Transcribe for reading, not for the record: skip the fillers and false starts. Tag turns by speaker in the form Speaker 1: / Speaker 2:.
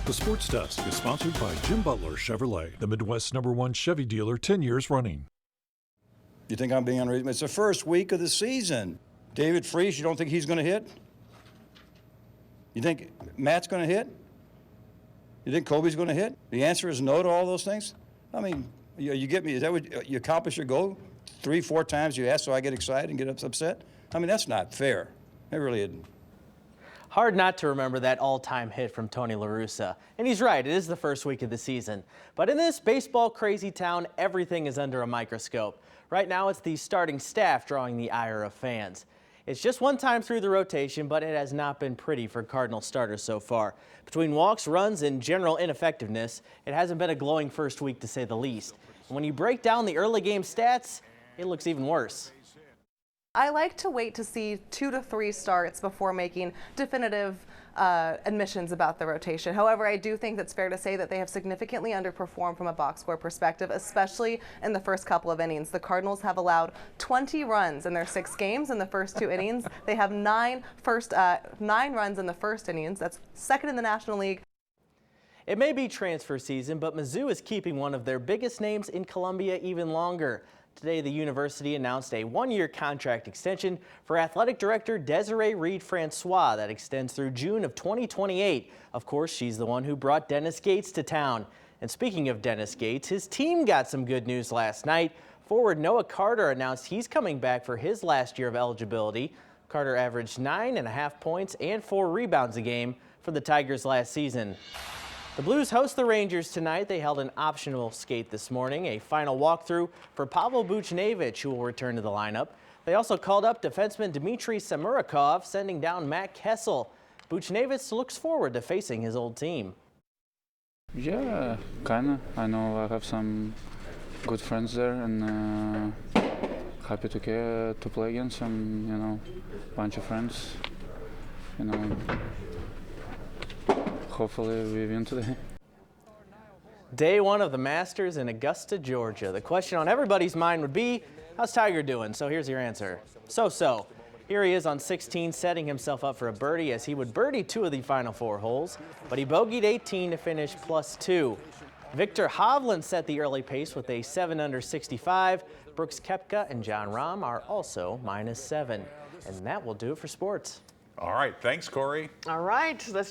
Speaker 1: The Sports Desk is sponsored by Jim Butler Chevrolet, the Midwest's #1 Chevy dealer 10 years running.
Speaker 2: You think I'm being unreasonable? It's the first week of the season. David Freese, you don't think he's going to hit? You think Matt's going to hit? You think Kobe's going to hit? The answer is no to all those things? I mean, you get me? Is that what you accomplish your goal? 3-4 times you ask, so I get excited and get upset? I mean, that's not fair. It really isn't.
Speaker 3: Hard not to remember that all-time hit from Tony La Russa. And he's right, it is the first week of the season. But in this baseball crazy town, everything is under a microscope. Right now, it's the starting staff drawing the ire of fans. It's just one time through the rotation, but it has not been pretty for Cardinal starters so far. Between walks, runs, and general ineffectiveness, it hasn't been a glowing first week to say the least. And when you break down the early game stats, it looks even worse.
Speaker 4: I like to wait to see 2 to 3 starts before making definitive admissions about the rotation. However, I do think that's fair to say that they have significantly underperformed from a box score perspective, especially in the first couple of innings. The Cardinals have allowed 20 runs in their 6 games in the first 2 innings. They have 9 runs in the first innings. That's second in the National League.
Speaker 3: It may be transfer season, but Mizzou is keeping one of their biggest names in Columbia even longer. Today, the university announced a 1-year contract extension for athletic director Desiree Reed-Francois that extends through June of 2028. Of course, she's the one who brought Dennis Gates to town. And speaking of Dennis Gates, his team got some good news last night. Forward Noah Carter announced he's coming back for his last year of eligibility. Carter averaged 9.5 points and 4 rebounds a game for the Tigers last season. The Blues host the Rangers tonight. They held an optional skate this morning, a final walkthrough for Pavel Buchnevich, who will return to the lineup. They also called up defenseman Dmitry Samurikov, sending down Matt Kessel. Buchnevich looks forward to facing his old team.
Speaker 5: Yeah, kinda. I know I have some good friends there, and happy to play against some, bunch of friends. Hopefully we win today.
Speaker 3: Day 1 of the Masters in Augusta, Georgia. The question on everybody's mind would be, how's Tiger doing? So here's your answer. So. Here he is on 16, setting himself up for a birdie as he would birdie 2 of the final 4 holes, but he bogeyed 18 to finish +2. Victor Hovland set the early pace with a 7 under 65. Brooks Koepka and John Rahm are also -7. And that will do it for sports.
Speaker 6: All right, thanks, Corey.
Speaker 7: All right, let's